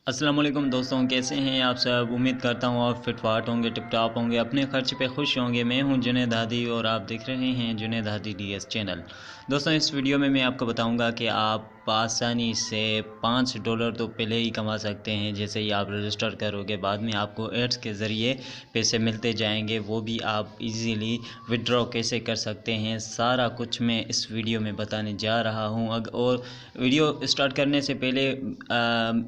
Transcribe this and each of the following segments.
अस्सलाम वालेकुम दोस्तों, कैसे हैं आप सब। उम्मीद करता हूँ आप फिट फाट होंगे, टिप टॉप होंगे, अपने खर्च पे खुश होंगे। मैं हूँ जुनैद हादी और आप देख रहे हैं जुनैद हादी डीएस चैनल। दोस्तों, इस वीडियो में मैं आपको बताऊंगा कि आप आसानी से $5 तो पहले ही कमा सकते हैं। जैसे ही आप रजिस्टर करोगे, बाद में आपको एड्स के ज़रिए पैसे मिलते जाएंगे, वो भी आप इजीली विड्रॉ कैसे कर सकते हैं, सारा कुछ मैं इस वीडियो में बताने जा रहा हूँ। और वीडियो स्टार्ट करने से पहले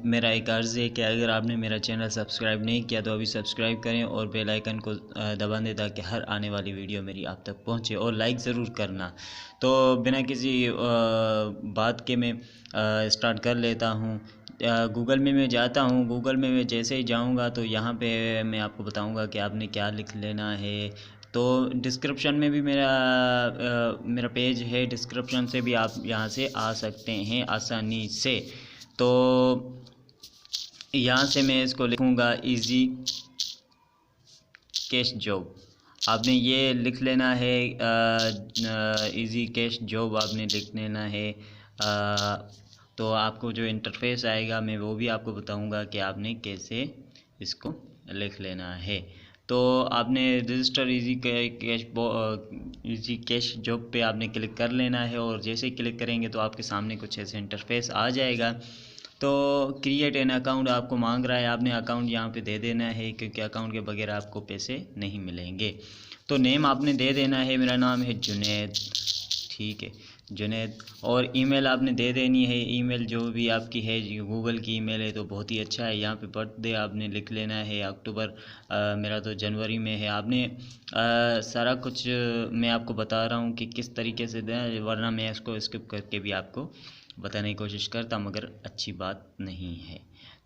मेरा एक अर्ज़ है कि अगर आपने मेरा चैनल सब्सक्राइब नहीं किया तो अभी सब्सक्राइब करें और बेल आइकन को दबा दें ताकि हर आने वाली वीडियो मेरी आप तक पहुंचे, और लाइक ज़रूर करना। तो बिना किसी बात के मैं स्टार्ट कर लेता हूँ। गूगल में मैं जाता हूँ। गूगल में मैं जैसे ही जाऊँगा तो यहाँ पे मैं आपको बताऊँगा कि आपने क्या लिख लेना है। तो डिस्क्रिप्शन में भी मेरा पेज है, डिस्क्रिप्शन से भी आप यहाँ से आ सकते हैं आसानी से। तो यहाँ से मैं इसको लिखूँगा इजी कैश जॉब। आपने ये लिख लेना है, इजी कैश जॉब आपने लिख लेना है। तो आपको जो इंटरफेस आएगा मैं वो भी आपको बताऊंगा कि आपने कैसे इसको लिख लेना है। तो आपने रजिस्टर इजी कैश जॉब पे आपने क्लिक कर लेना है, और जैसे ही क्लिक करेंगे तो आपके सामने कुछ ऐसे इंटरफेस आ जाएगा। तो क्रिएट एन अकाउंट आपको मांग रहा है, आपने अकाउंट यहाँ पे दे देना है, क्योंकि अकाउंट के बगैर आपको पैसे नहीं मिलेंगे। तो नेम आपने दे देना है, मेरा नाम है जुनैद, ठीक है जुनैद। और ईमेल आपने दे देनी है, ईमेल जो भी आपकी है, गूगल की ईमेल है तो बहुत ही अच्छा है। यहाँ पे बर्थडे आपने लिख लेना है, अक्टूबर, मेरा तो जनवरी में है। आपने सारा कुछ मैं आपको बता रहा हूँ कि किस तरीके से दें, वरना मैं इसको स्किप करके भी आपको बताने की कोशिश करता, मगर अच्छी बात नहीं है।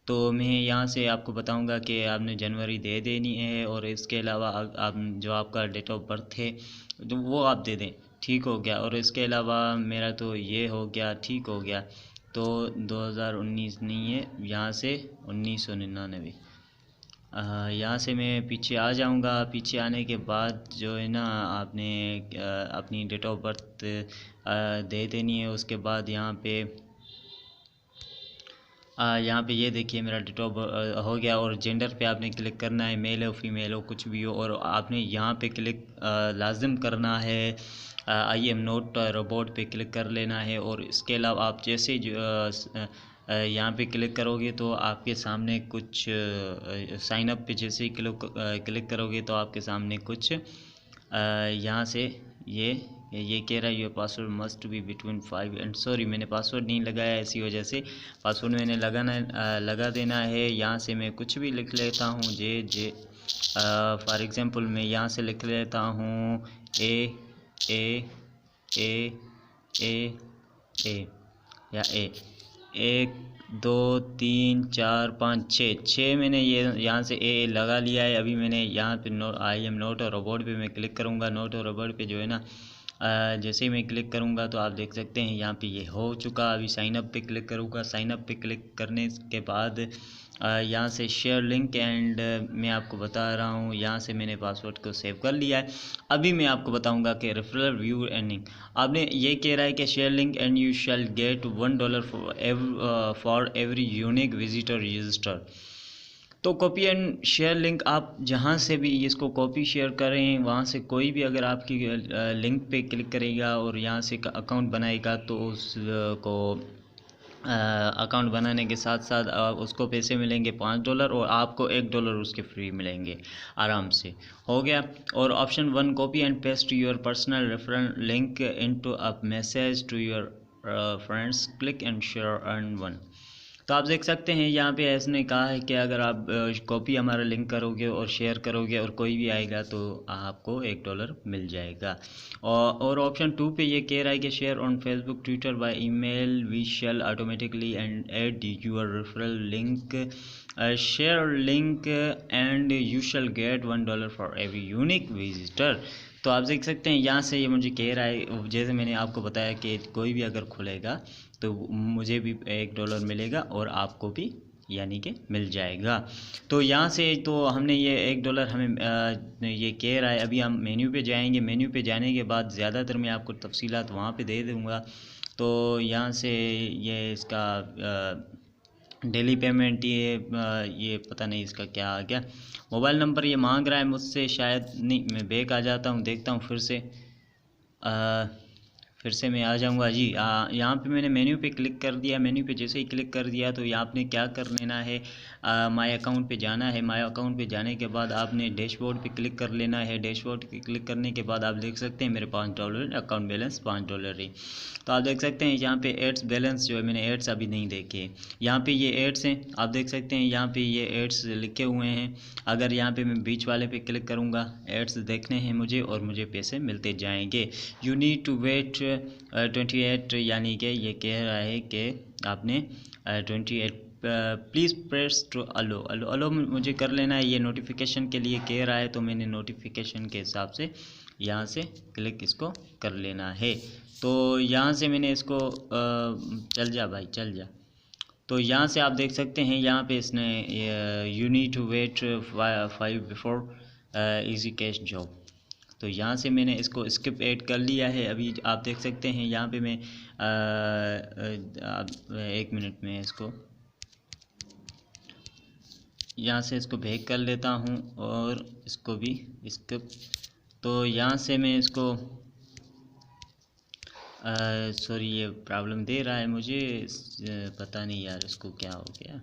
तो मैं यहाँ से आपको बताऊंगा कि आपने जनवरी दे देनी है, और इसके अलावा आप जो आपका डेट ऑफ बर्थ है तो वो आप दे दें, ठीक हो गया। और इसके अलावा मेरा तो ये हो गया, ठीक हो गया। तो 2019 नहीं है, यहाँ से 1999। यहाँ से मैं पीछे आ जाऊँगा। पीछे आने के बाद जो है ना, आपने अपनी डेट ऑफ बर्थ दे देनी है। उसके बाद यहाँ पे ये देखिए मेरा डेट ऑफ हो गया, और जेंडर पे आपने क्लिक करना है, मेल हो फीमेल हो कुछ भी हो, और आपने यहाँ पे क्लिक लाजिम करना है आई एम नॉट रोबोट पे क्लिक कर लेना है। और इसके अलावा आप जैसे यहाँ पे क्लिक करोगे तो आपके सामने कुछ साइन अप पे जैसे ही क्लिक करोगे तो आपके सामने कुछ यहाँ से ये कह रहा है your password must be between 5 and, sorry मैंने पासवर्ड नहीं लगाया, इसी वजह से पासवर्ड मैंने लगा देना है। यहाँ से मैं कुछ भी लिख लेता हूँ, जे फॉर एग्जांपल मैं यहाँ से लिख लेता हूँ ए ए ए ए ए या ए 1 2 3 4 5 6 मैंने ये यहाँ से ए लगा लिया है। अभी मैंने यहाँ पे आई एम नॉट और रोबोट पे मैं क्लिक करूँगा। नॉट और रोबोट पे जो है ना, जैसे ही मैं क्लिक करूँगा तो आप देख सकते हैं यहाँ पे ये हो चुका। अभी साइन अप पे क्लिक करूँगा। साइन अप पे क्लिक करने के बाद यहाँ से शेयर लिंक एंड मैं आपको बता रहा हूँ, यहाँ से मैंने पासवर्ड को सेव कर लिया है। अभी मैं आपको बताऊँगा कि रेफरल व्यू अर्निंग आपने ये कह रहा है कि share link and you shall get $1 for every unique visitor register. तो कॉपी एंड शेयर लिंक आप जहाँ से भी इसको कॉपी शेयर करें, वहाँ से कोई भी अगर आपकी लिंक पे क्लिक करेगा और यहाँ से अकाउंट बनाएगा तो उसको अकाउंट बनाने के साथ साथ उसको पैसे मिलेंगे $5, और आपको $1 उसके फ्री मिलेंगे आराम से। हो गया। और option 1, copy and paste your personal referral link into a message to your friends, click and share earn 1। तो आप देख सकते हैं यहाँ पे इसने कहा है कि अगर आप कॉपी हमारा लिंक करोगे और शेयर करोगे और कोई भी आएगा तो आपको $1 मिल जाएगा। और ऑप्शन 2 पे ये कह रहा है कि share on Facebook Twitter by email we shall automatically and add your referral link, share link and you shall get $1 for every unique visitor. तो आप देख सकते हैं यहाँ से ये मुझे कह रहा है, जैसे मैंने आपको बताया कि कोई भी अगर खुलेगा तो मुझे भी $1 मिलेगा और आपको भी यानी कि मिल जाएगा। तो यहाँ से तो हमने ये $1 हमें ये कह रहा है। अभी हम मेन्यू पे जाएंगे। मेन्यू पे जाने के बाद ज़्यादातर मैं आपको तफसीलात वहाँ पे दे दूँगा। तो यहाँ से ये इसका डेली पेमेंट ये पता नहीं इसका क्या आ गया। मोबाइल नंबर ये मांग रहा है मुझसे, शायद नहीं, मैं बैक आ जाता हूँ, देखता हूँ फिर से मैं आ जाऊँगा जी। यहाँ पे मैंने मेन्यू पे क्लिक कर दिया। मेन्यू पे जैसे ही क्लिक कर दिया तो ये आपने क्या कर लेना है, माय अकाउंट पे जाना है। माय अकाउंट पे जाने के बाद आपने डैशबोर्ड पे क्लिक कर लेना है। डैशबोर्ड पे क्लिक करने के बाद आप देख सकते हैं मेरे $5 अकाउंट बैलेंस $5 है। तो आप देख सकते हैं यहाँ पे एड्स बैलेंस जो है, मैंने एड्स अभी नहीं देखे। यहाँ पे ये एड्स हैं, आप देख सकते हैं यहाँ पे ये एड्स लिखे हुए हैं। अगर यहाँ पे मैं बीच वाले पे क्लिक करूँगा, एड्स देखने हैं मुझे और मुझे पैसे मिलते जाएंगे। यू नीड टू वेट 28, यानी कि ये कह रहा है कि आपने 28 प्लीज़ प्रेस टू अलो अलो अलो मुझे कर लेना है। ये नोटिफिकेशन के लिए कह रहा है, तो मैंने नोटिफिकेशन के हिसाब से यहाँ से क्लिक इसको कर लेना है। तो यहाँ से मैंने इसको चल जा भाई चल जा। तो यहाँ से आप देख सकते हैं यहाँ पे इसने you need to wait 5 before easy cash job. तो यहाँ से मैंने इसको स्किप ऐड कर लिया है। अभी आप देख सकते हैं यहाँ पे मैं 1 मिनट में इसको यहाँ से इसको बैक कर लेता हूँ और इसको भी स्किप। तो यहाँ से मैं इसको सॉरी ये प्रॉब्लम दे रहा है मुझे, पता नहीं यार इसको क्या हो गया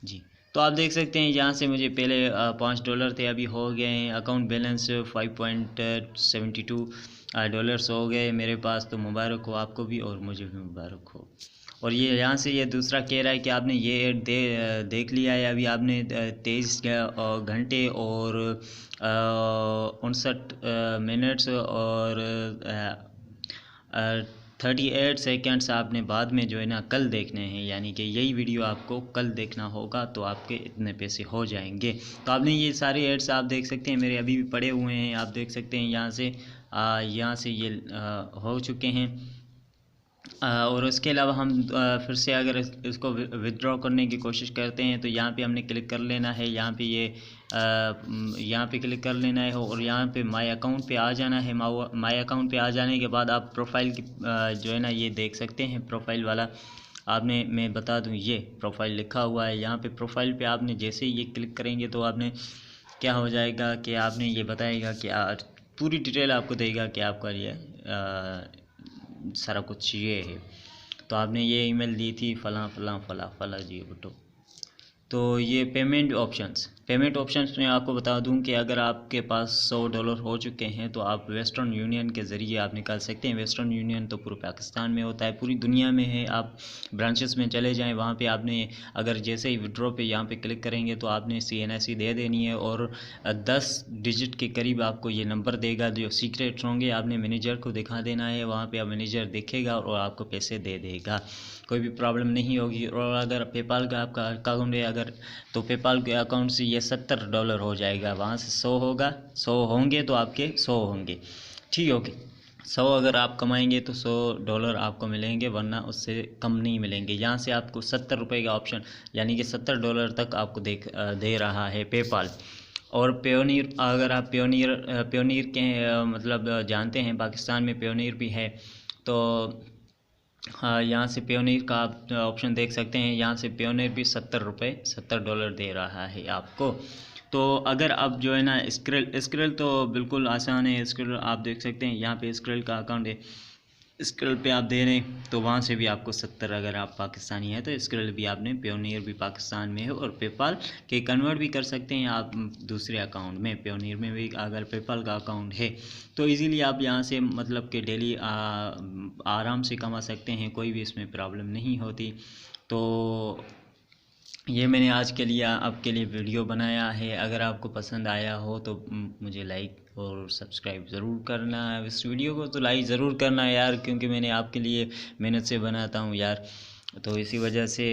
जी। तो आप देख सकते हैं यहाँ से मुझे पहले $5 थे, अभी हो गए हैं अकाउंट बैलेंस $5.72 हो गए मेरे पास। तो मुबारक हो आपको भी और मुझे भी मुबारक हो। और ये यहाँ से ये दूसरा कह रहा है कि आपने ये ऐड देख लिया है। अभी आपने 23 घंटे और 59 मिनट्स और 38 सेकेंड्स आपने बाद में जो है ना कल देखने हैं, यानी कि यही वीडियो आपको कल देखना होगा तो आपके इतने पैसे हो जाएंगे। तो आपने ये सारे एड्स आप देख सकते हैं मेरे अभी भी पड़े हुए हैं। आप देख सकते हैं यहाँ से ये हो चुके हैं। और उसके अलावा हम फिर से अगर इसको विथड्रॉ करने की कोशिश करते हैं तो यहाँ पे हमने क्लिक कर लेना है। यहाँ पे यहाँ पे क्लिक कर लेना है और यहाँ पे माय अकाउंट पे आ जाना है। माय अकाउंट पे आ जाने के बाद आप प्रोफाइल की जो है ना ये देख सकते हैं प्रोफाइल वाला। आपने मैं बता दूं ये प्रोफाइल लिखा हुआ है। यहाँ पे प्रोफाइल पे आपने जैसे ही ये क्लिक करेंगे तो आपने क्या हो जाएगा कि आपने ये बताएगा कि पूरी डिटेल आपको देगा कि आपका ये सारा कुछ ये है। तो आपने ये ईमेल दी थी फला फला फला फला जी बटो। तो ये पेमेंट ऑप्शंस में आपको बता दूं कि अगर आपके पास $100 हो चुके हैं तो आप वेस्टर्न यूनियन के ज़रिए आप निकाल सकते हैं। वेस्टर्न यूनियन तो पूरे पाकिस्तान में होता है, पूरी दुनिया में है। आप ब्रांचेस में चले जाएं, वहाँ पे आपने अगर जैसे ही विड्रॉ पे यहाँ पे क्लिक करेंगे तो आपने CNSE दे देनी है और 10 डिजिट के करीब आपको ये नंबर देगा जो सीक्रेट होंगे। आपने मैनेजर को दिखा देना है, वहाँ पर मैनेजर देखेगा और आपको पैसे दे देगा, कोई भी प्रॉब्लम नहीं होगी। और अगर पेपाल का आपका अकाउंट है अगर तो पेपाल के अकाउंट से ये $70 हो जाएगा, वहाँ से 100 होगा, 100 होंगे तो आपके 100 होंगे, ठीक है। ओके 100 अगर आप कमाएंगे तो $100 आपको मिलेंगे, वरना उससे कम नहीं मिलेंगे। यहाँ से आपको ₹70 का ऑप्शन यानी कि $70 तक आपको दे रहा है पेपाल। और पेयोनियर, अगर आप पेयोनियर के मतलब जानते हैं पाकिस्तान में पेयोनियर भी है, तो हाँ यहाँ से पेयोनियर का आप ऑप्शन देख सकते हैं। यहाँ से पेयोनियर भी $70 दे रहा है आपको। तो अगर आप जो है ना स्क्रिल तो बिल्कुल आसान है। स्क्रिल आप देख सकते हैं यहाँ पे स्क्रिल का अकाउंट है, स्क्रिल पे आप दे रहे हैं तो वहाँ से भी आपको 70, अगर आप पाकिस्तानी हैं तो स्क्रिल भी आपने, पेयोनियर भी पाकिस्तान में है और पेपाल के कन्वर्ट भी कर सकते हैं आप दूसरे अकाउंट में। पेयोनियर में भी अगर पेपाल का अकाउंट है तो इजीली आप यहाँ से मतलब कि डेली आराम से कमा सकते हैं, कोई भी इसमें प्रॉब्लम नहीं होती। तो ये मैंने आज के लिए आपके लिए वीडियो बनाया है। अगर आपको पसंद आया हो तो मुझे लाइक और सब्सक्राइब ज़रूर करना। इस वीडियो को तो लाइक ज़रूर करना यार, क्योंकि मैंने आपके लिए मेहनत से बनाता हूँ यार। तो इसी वजह से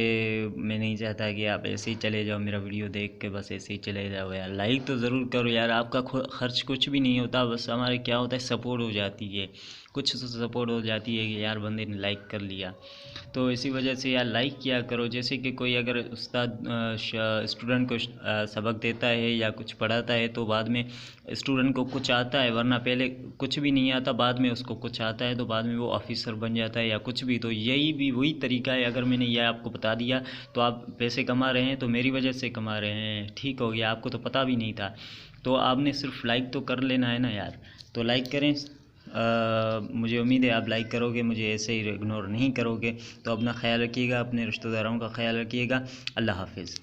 मैं नहीं चाहता कि आप ऐसे ही चले जाओ मेरा वीडियो देख के, बस ऐसे ही चले जाओ यार। लाइक तो ज़रूर करो यार, आपका खर्च कुछ भी नहीं होता, बस हमारे क्या होता है सपोर्ट हो जाती है। कुछ तो सपोर्ट हो जाती है कि यार बंदे ने लाइक कर लिया। तो इसी वजह से यार लाइक किया करो। जैसे कि कोई अगर उस्ताद स्टूडेंट को सबक देता है या कुछ पढ़ाता है तो बाद में स्टूडेंट को कुछ आता है, वरना पहले कुछ भी नहीं आता, बाद में उसको कुछ आता है तो बाद में वो ऑफिसर बन जाता है या कुछ भी। तो यही भी वही तरीका है। अगर मैंने यह आपको बता दिया तो आप पैसे कमा रहे हैं तो मेरी वजह से कमा रहे हैं, ठीक हो गया, आपको तो पता भी नहीं था। तो आपने सिर्फ लाइक तो कर लेना है ना यार, तो लाइक करें। मुझे उम्मीद है आप लाइक करोगे, मुझे ऐसे ही इग्नोर नहीं करोगे। तो अपना ख्याल रखिएगा, अपने रिश्तेदारों का ख्याल रखिएगा। अल्लाह हाफिज़।